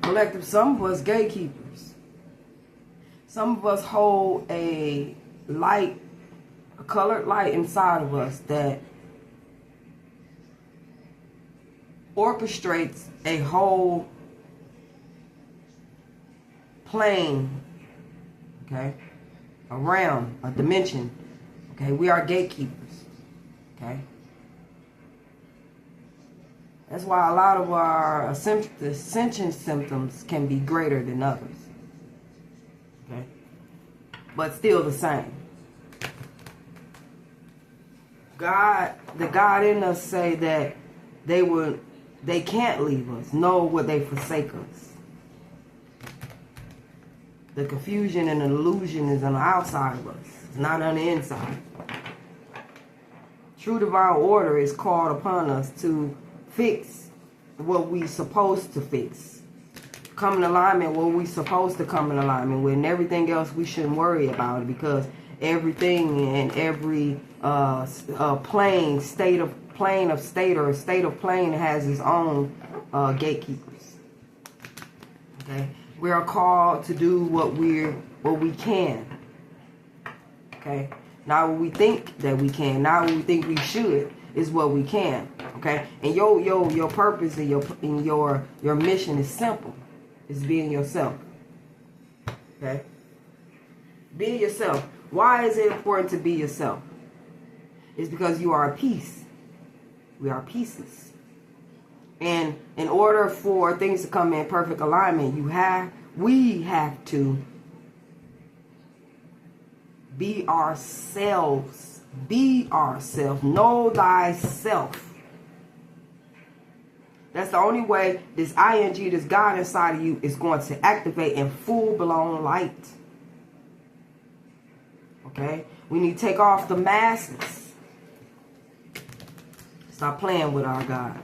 Collective, some of us gatekeepers. Some of us hold a light, a colored light inside of us that orchestrates a whole plane, okay, a realm, a dimension, okay. We are gatekeepers, okay. That's why a lot of our ascension symptoms can be greater than others, okay, but still the same. The God in us say that they can't leave us, nor would they forsake us. The confusion and the illusion is on the outside of us. It's not on the inside. True divine order is called upon us to fix what we supposed to fix. Come in alignment what we supposed to come in alignment with, and everything else we shouldn't worry about it, because everything and every state of plane has its own gatekeepers. Okay? We are called to do what we can. Okay? Not what we think that we can, not what we think we should, is what we can. Okay? And your purpose and your mission is simple. It's being yourself. Okay? Being yourself. Why is it important to be yourself? It's because you are a piece. We are pieces. And in order for things to come in perfect alignment, we have to be ourselves. Be ourselves. Know thyself. That's the only way this ING, this God inside of you, is going to activate in full-blown light. Okay? We need to take off the masks. Stop playing with our God.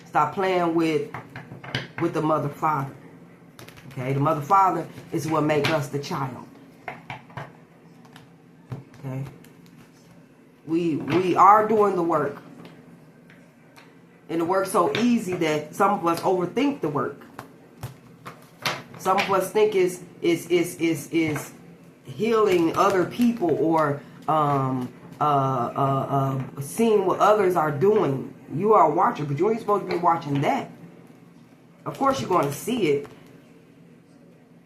Stop playing with the mother father. Okay? The mother father is what makes us the child. Okay? We are doing the work. And the work's so easy that some of us overthink the work. Some of us think is healing other people or seeing what others are doing. You are a watcher, but you ain't supposed to be watching that. Of course you're going to see it,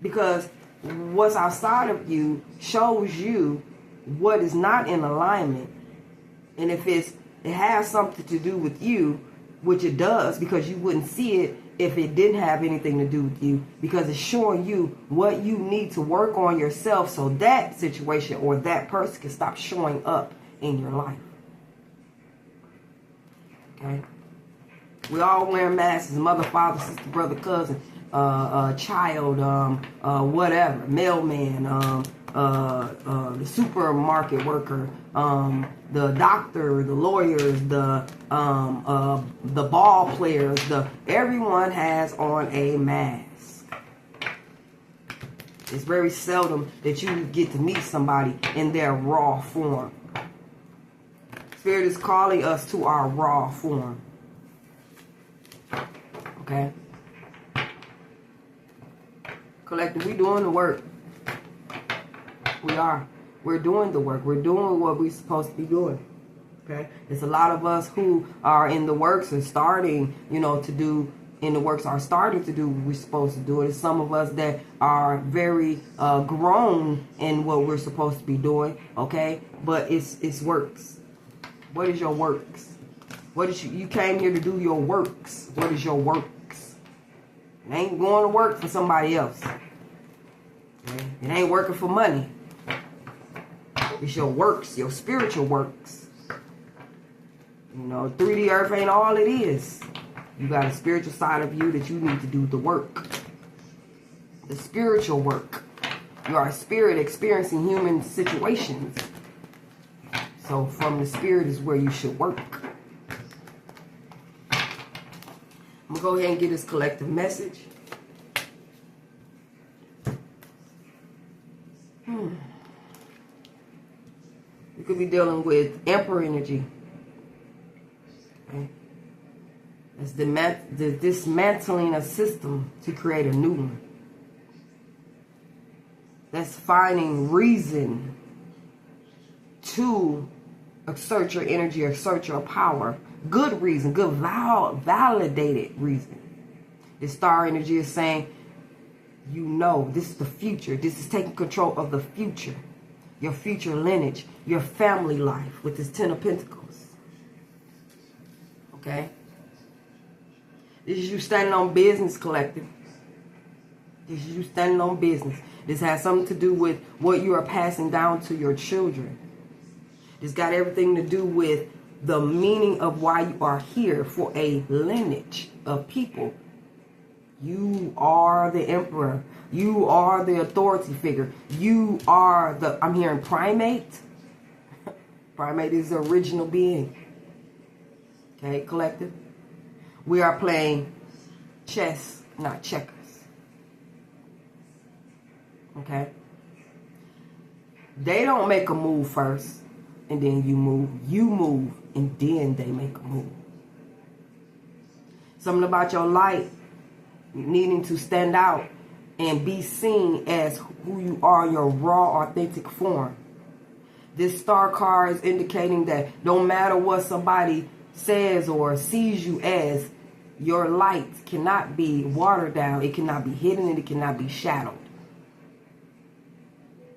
because what's outside of you shows you what is not in alignment. And if it has something to do with you, which it does, because you wouldn't see it if it didn't have anything to do with you, because it's showing you what you need to work on yourself so that situation or that person can stop showing up in your life. Okay? We all wear masks, mother, father, sister, brother, cousin, child, whatever, mailman, the supermarket worker, the doctor, the lawyers, the ball players, everyone has on a mask. It's very seldom that you get to meet somebody in their raw form. Spirit is calling us to our raw form. Okay? Collective, we doing the work. We are. We're doing the work. We're doing what we're supposed to be doing. Okay? There's a lot of us who are in the works and starting, to do in the works, are starting to do what we're supposed to do. There's some of us that are very grown in what we're supposed to be doing. Okay? But it's works. What is your works? What is you came here to do your works. What is your works? It ain't going to work for somebody else. Okay? It ain't working for money. It's your works, your spiritual works. 3D earth ain't all it is. You got a spiritual side of you that you need to do the work. The spiritual work. You are a spirit experiencing human situations. So from the spirit is where you should work. I'm going to go ahead and get this collective message. You could be dealing with Emperor energy. Okay? That's dismantling a system to create a new one. That's finding reason to exert your energy, exert your power. Good reason, good validated reason. The star energy is saying, you know, this is the future. This is taking control of the future. Your future lineage, your family life with this 10 of Pentacles. Okay? This is you standing on business, collective. This is you standing on business. This has something to do with what you are passing down to your children. This got everything to do with the meaning of why you are here for a lineage of people. You are the emperor. You are the authority figure. You are the, I'm hearing primate. Primate is the original being. Okay, collective. We are playing chess, not checkers. Okay? They don't make a move first, and then you move. You move, and then they make a move. Something about your light needing to stand out and be seen as who you are, your raw, authentic form. This star card is indicating that no matter what somebody says or sees you as, your light cannot be watered down. It cannot be hidden, and it cannot be shadowed.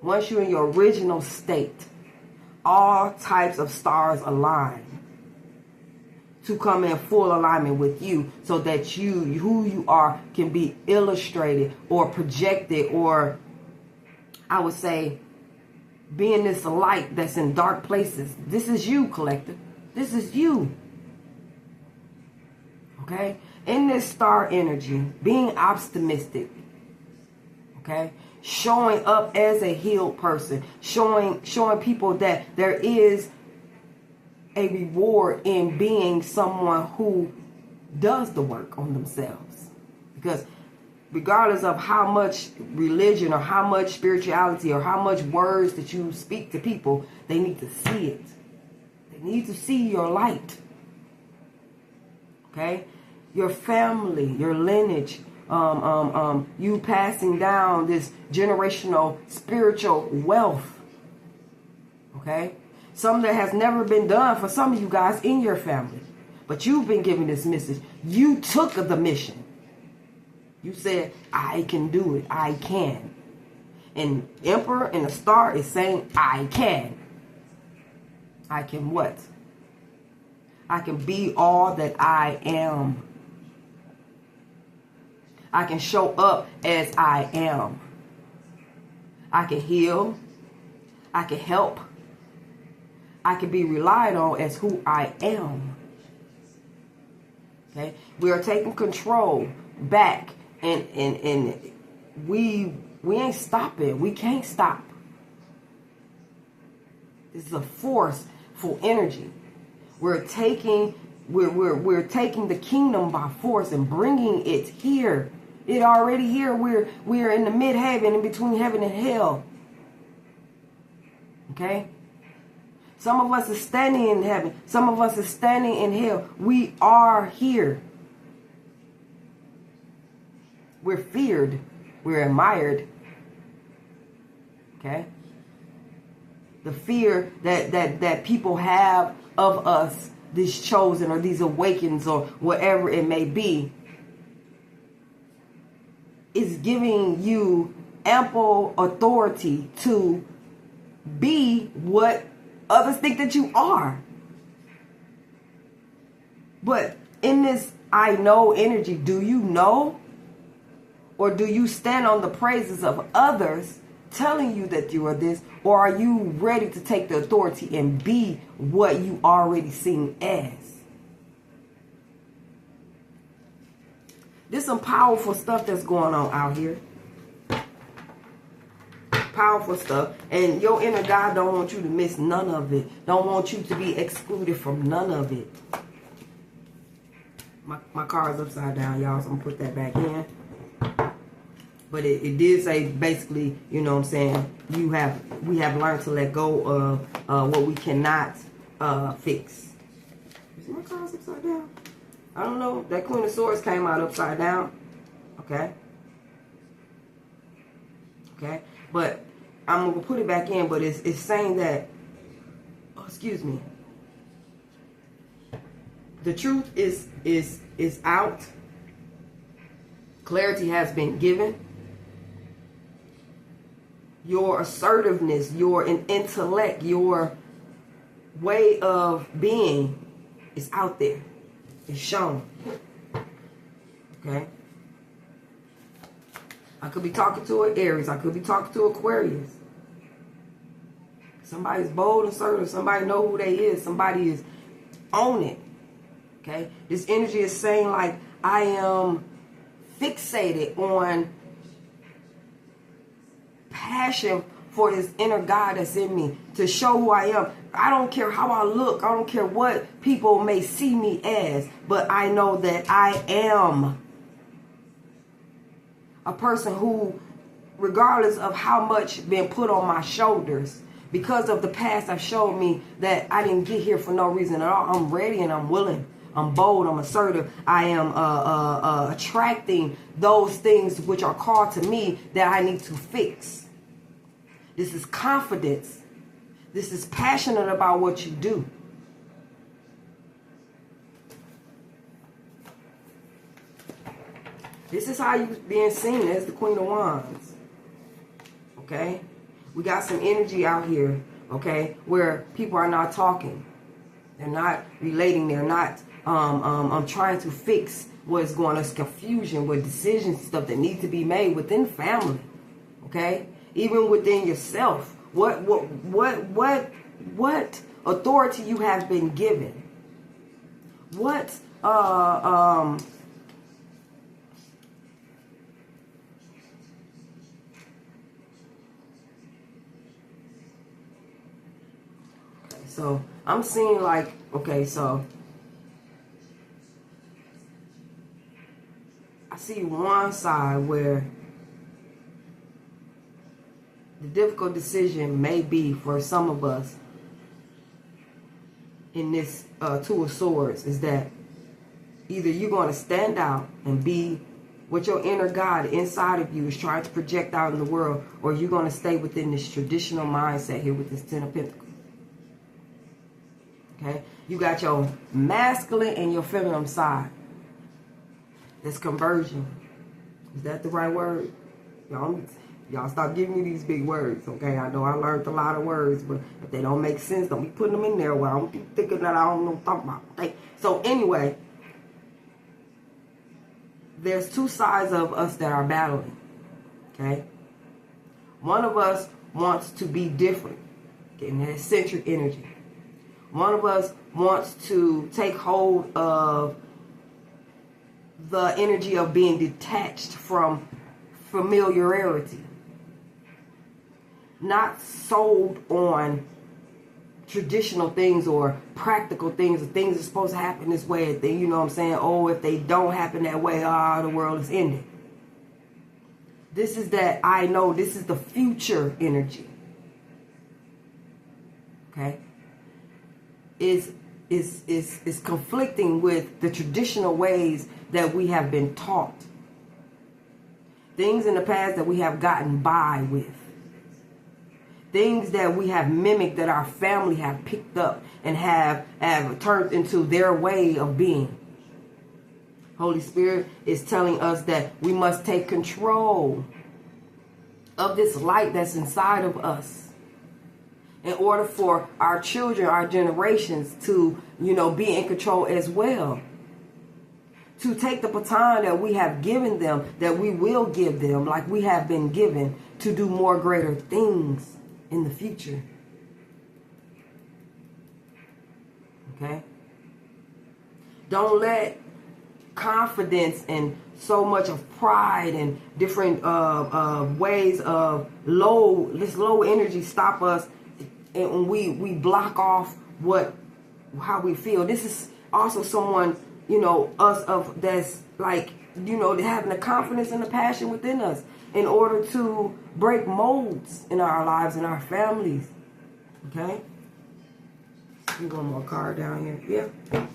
Once you're in your original state, all types of stars align to come in full alignment with you so that you, who you are, can be illustrated or projected, or I would say being this light that's in dark places. This is you, collective. This is you. Okay? In this star energy, being optimistic. Okay? Showing up as a healed person. Showing people that there is a reward in being someone who does the work on themselves. Because regardless of how much religion or how much spirituality or how much words that you speak to people, they need to see it. They need to see your light. Okay? Your family, your lineage, you passing down this generational spiritual wealth. Okay? Something that has never been done for some of you guys in your family. But you've been given this message. You took the mission. You said, I can do it. I can. And Emperor and the Star is saying, I can. I can what? I can be all that I am. I can show up as I am. I can heal. I can help. I can be relied on as who I am. Okay? We are taking control back, and we ain't stopping. We can't stop. This is a forceful energy. We're taking the kingdom by force and bringing it here. It already here. We're in the mid-heaven, in between heaven and hell. Okay? Some of us are standing in heaven. Some of us are standing in hell. We are here. We're feared. We're admired. Okay? The fear that people have of us, these chosen or these awakens or whatever it may be, is giving you ample authority to be what others think that you are. But in this I know energy, do you know? Or do you stand on the praises of others telling you that you are this? Or are you ready to take the authority and be what you already seen as? There's some powerful stuff that's going on out here. Powerful stuff. And your inner God don't want you to miss none of it. Don't want you to be excluded from none of it. My car is upside down, y'all, so I'm going to put that back in. But it did say basically, you know what I'm saying, we have learned to let go of what we cannot fix. Is my car upside down? I don't know. That Queen of Swords came out upside down. Okay. Okay. But I'm going to put it back in, but it's saying that, oh, excuse me. The truth is out. Clarity has been given. Your assertiveness, your intellect, your way of being is out there. It's shown. Okay? I could be talking to an Aries. I could be talking to Aquarius. Somebody's bold and assertive. Somebody know who they is. Somebody is on it. Okay? This energy is saying like, I am fixated on passion for this inner God that's in me to show who I am. I don't care how I look. I don't care what people may see me as, but I know that I am a person who, regardless of how much been put on my shoulders, because of the past have showed me that I didn't get here for no reason at all. I'm ready and I'm willing. I'm bold. I'm assertive. I am attracting those things which are called to me that I need to fix. This is confidence. This is passionate about what you do. This is how you're being seen as the Queen of Wands. Okay? We got some energy out here, okay, where people are not talking. They're not relating. They're not I'm trying to fix what's going on, confusion with decisions and stuff that need to be made within family. Okay? Even within yourself. What authority you have been given? What so I'm seeing like, okay, so I see one side where the difficult decision may be for some of us in this Two of Swords is that either you're going to stand out and be what your inner God inside of you is trying to project out in the world, or you're going to stay within this traditional mindset here with this Ten of Pentacles. Okay? You got your masculine and your feminine side. This conversion. Is that the right word? Y'all stop giving me these big words, okay? I know I learned a lot of words, but if they don't make sense, don't be putting them in there where I'm thinking that I don't know what I'm talking about, okay? So anyway, there's two sides of us that are battling, okay? One of us wants to be different, getting that eccentric energy. One of us wants to take hold of the energy of being detached from familiarity. Not sold on traditional things or practical things, or things are supposed to happen this way. You know what I'm saying? Oh, if they don't happen that way, the world is ending. This is that I know this is the future energy. Okay? Is conflicting with the traditional ways that we have been taught. Things in the past that we have gotten by with. Things that we have mimicked, that our family have picked up and have turned into their way of being. Holy Spirit is telling us that we must take control of this light that's inside of us, in order for our children, our generations to, be in control as well. To take the baton that we have given them, that we will give them, like we have been given, to do more greater things in the future. Okay? Don't let confidence and so much of pride and different ways of low energy stop us, and we block off how we feel. This is also someone, us of that's like, having the confidence and the passion within us in order to break molds in our lives and our families. Okay? See one more card down here. Yeah.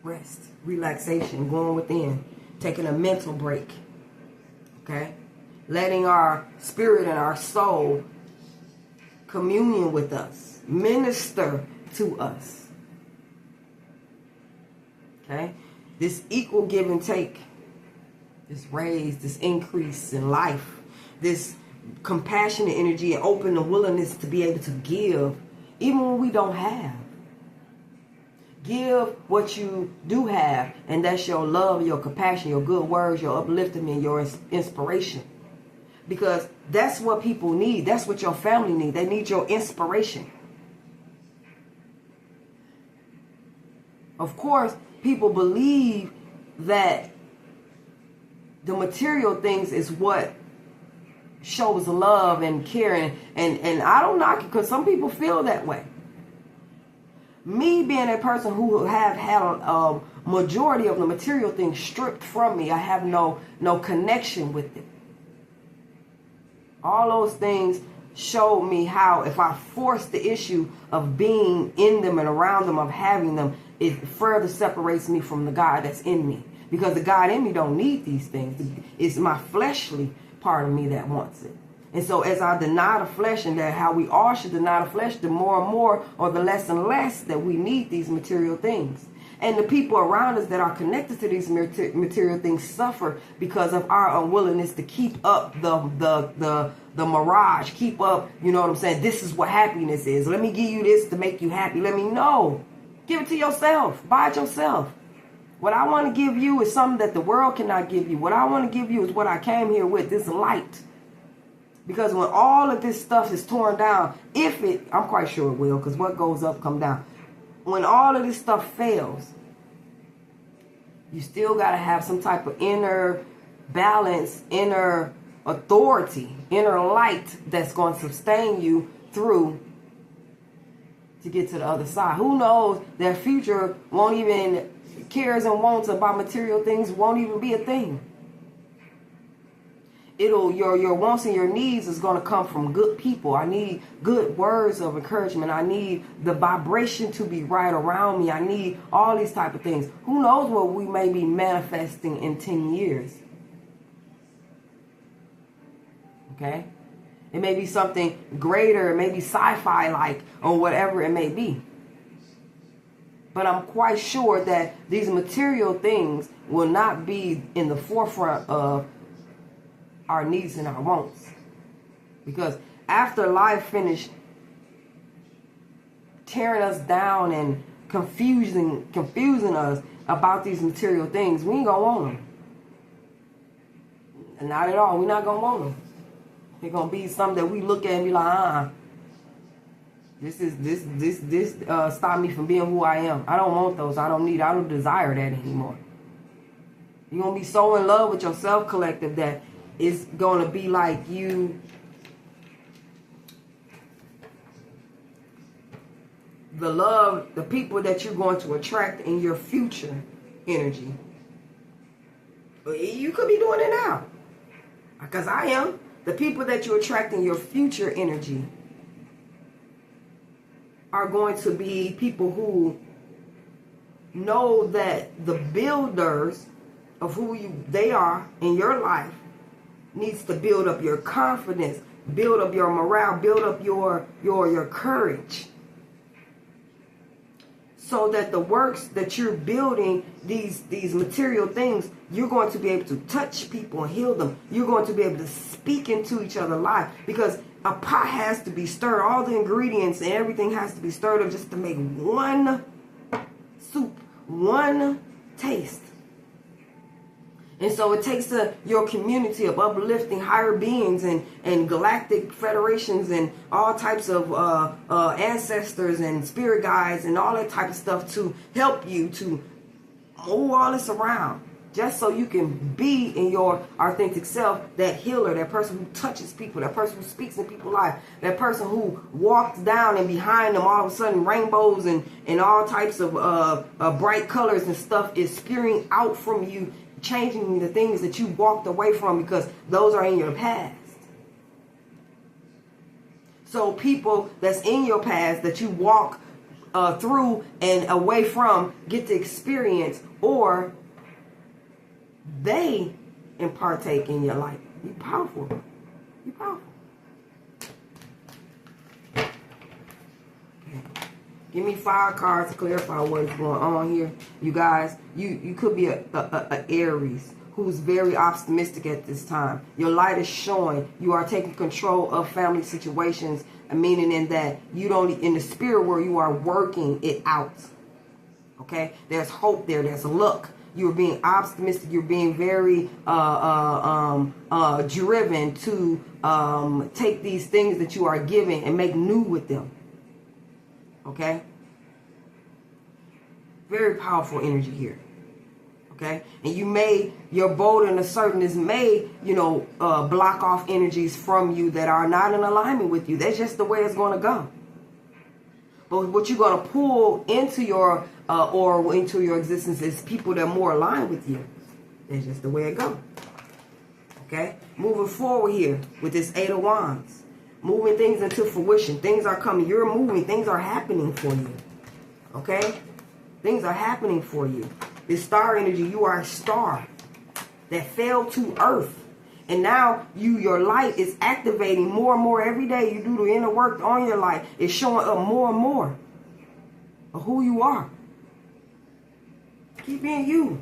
Rest, relaxation, going within, taking a mental break. Okay? Letting our spirit and our soul communion with us, minister to us. Okay? This equal give and take, this raise, this increase in life, this compassionate energy and open and willingness to be able to give, even when we don't have. Give what you do have, and that's your love, your compassion, your good words, your upliftment, your inspiration. Because that's what people need. That's what your family need. They need your inspiration. Of course, people believe that the material things is what shows love and care. And I don't knock it, because some people feel that way. Me being a person who have had a majority of the material things stripped from me, I have no connection with it. All those things showed me how if I force the issue of being in them and around them, of having them, it further separates me from the God that's in me. Because the God in me don't need these things. It's my fleshly part of me that wants it. And so as I deny the flesh, and that how we all should deny the flesh, the more and more, or the less and less that we need these material things. And the people around us that are connected to these material things suffer because of our unwillingness to keep up the mirage, keep up, you know what I'm saying? This is what happiness is. Let me give you this to make you happy. Let me know. Give it to yourself. Buy it yourself. What I want to give you is something that the world cannot give you. What I want to give you is what I came here with, this light. Because when all of this stuff is torn down, I'm quite sure it will, because what goes up come down. When all of this stuff fails, you still got to have some type of inner balance, inner authority, inner light that's going to sustain you through to get to the other side. Who knows, their future won't even, cares and wants about material things won't even be a thing. Your wants and your needs is going to come from good people. I need good words of encouragement. I need the vibration to be right around me. I need all these type of things. Who knows what we may be manifesting in 10 years? Okay? It may be something greater. It may be sci-fi like, or whatever it may be. But I'm quite sure that these material things will not be in the forefront of our needs and our wants. Because after life finished tearing us down and confusing us about these material things, we ain't gonna want them. And not at all. We're not gonna want them. They're gonna be something that we look at and be like, this stop me from being who I am. I don't want those. I don't desire that anymore. You're gonna be so in love with yourself, collective, that it's going to be like you, the love, the people that you're going to attract in your future energy. You could be doing it now, because I am. The people that you attract in your future energy are going to be people who know that the builders of who they are in your life needs to build up your confidence, build up your morale, build up your courage. So that the works that you're building, these material things, you're going to be able to touch people and heal them. You're going to be able to speak into each other's life. Because a pot has to be stirred. All the ingredients and everything has to be stirred up just to make one soup, one taste. And so it takes your community of uplifting higher beings and galactic federations and all types of ancestors and spirit guides and all that type of stuff to help you to move all this around. Just so you can be in your authentic self, that healer, that person who touches people, that person who speaks in people's life, that person who walks down and behind them all of a sudden rainbows and all types of bright colors and stuff is spewing out from you, changing the things that you walked away from because those are in your past. So people that's in your past that you walk through and away from get to experience, or they partake in your life. You're powerful. You're powerful. Okay. Give me 5 cards to clarify what's going on here. You guys, you could be a Aries who's very optimistic at this time. Your light is showing. You are taking control of family situations, meaning in that you don't, in the spirit world, you are working it out. Okay? There's hope there. There's luck. You're being optimistic. You're being very driven to take these things that you are given and make new with them. Okay? Very powerful energy here. Okay? And your bold and assertiveness may, block off energies from you that are not in alignment with you. That's just the way it's going to go. But what you're going to pull into your into your existence is people that are more aligned with you. That's just the way it goes. Okay? Moving forward here with this 8 of Wands. Moving things into fruition. Things are coming. You're moving. Things are happening for you. Okay? Things are happening for you. This star energy, you are a star that fell to earth. And now your light is activating more and more every day. You do the inner work on your light. It's showing up more and more of who you are. Keep being you.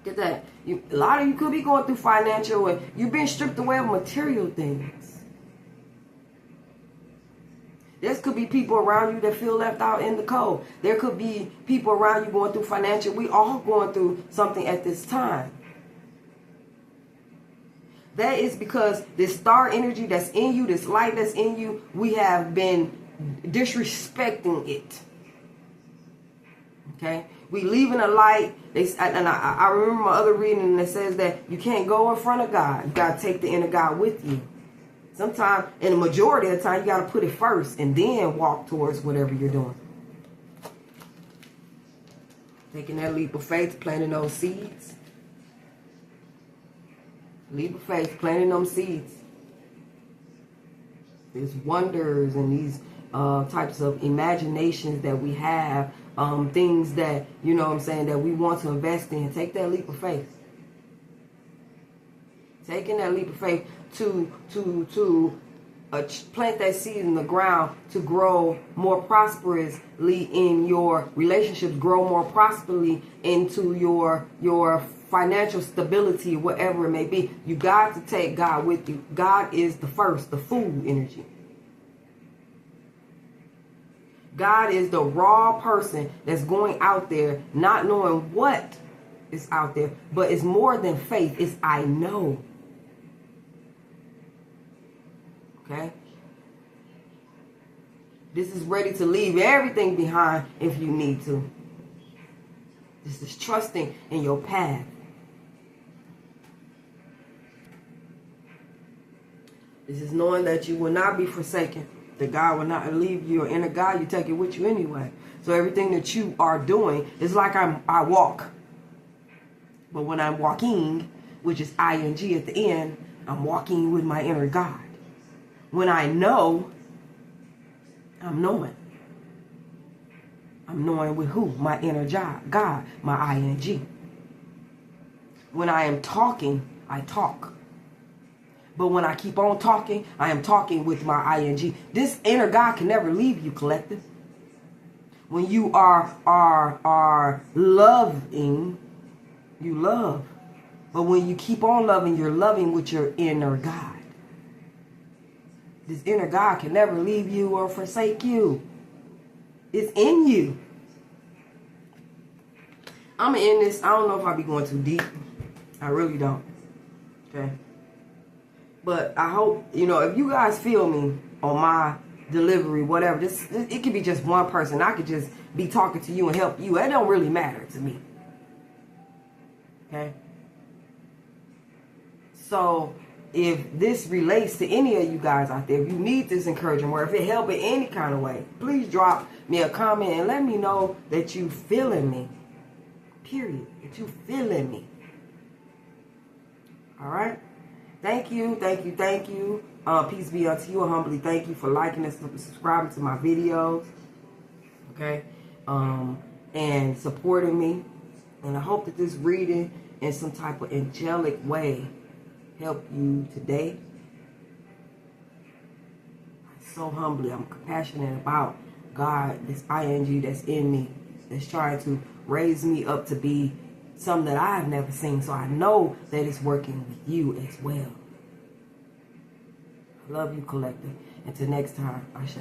Get that. A lot of you could be going through financial, and you've been stripped away of material things. There could be people around you that feel left out in the cold. There could be people around you going through financial. We all going through something at this time. That is because this star energy that's in you, this light that's in you, we have been disrespecting it. Okay? We leaving a light. I remember my other reading that says that you can't go in front of God. You got to take the inner God with you. Sometimes, and the majority of the time, you got to put it first and then walk towards whatever you're doing. Taking that leap of faith, planting those seeds. Leap of faith, planting them seeds. There's wonders and these types of imaginations that we have, things that, that we want to invest in. Take that leap of faith. Taking that leap of faith to plant that seed in the ground to grow more prosperously in your relationships, grow more prosperously into your financial stability, whatever it may be. You got to take God with you. God is the first, the food energy. God is the raw person that's going out there not knowing what is out there, but it's more than faith. It's I know. Okay? This is ready to leave everything behind if you need to. This is trusting in your path. This is knowing that you will not be forsaken. That God will not leave you. Your inner God, you take it with you anyway. So everything that you are doing is like I walk. But when I'm walking, which is ing at the end, I'm walking with my inner God. When I know, I'm knowing. I'm knowing with who? My inner God, my ing. When I am talking, I talk. But when I keep on talking, I am talking with my ing. This inner God can never leave you, collective. When you are loving, you love. But when you keep on loving, you're loving with your inner God. This inner God can never leave you or forsake you. It's in you. I'm going to end this. I don't know if I'll be going too deep. I really don't. Okay? But I hope, if you guys feel me on my delivery, whatever, it could be just one person. I could just be talking to you and help you. It don't really matter to me. Okay? So if this relates to any of you guys out there, if you need this encouragement, or if it helps in any kind of way, please drop me a comment and let me know that you feeling me. Period. That you feeling me. All right? Thank you, thank you, thank you. Peace be unto you. I humbly thank you for liking and subscribing to my videos. Okay? And supporting me. And I hope that this reading in some type of angelic way help you today. So humbly, I'm compassionate about God, this ing that's in me, that's trying to raise me up to be something that I have never seen. So I know that it's working with you as well. I love you, collective. Until next time, Ashe.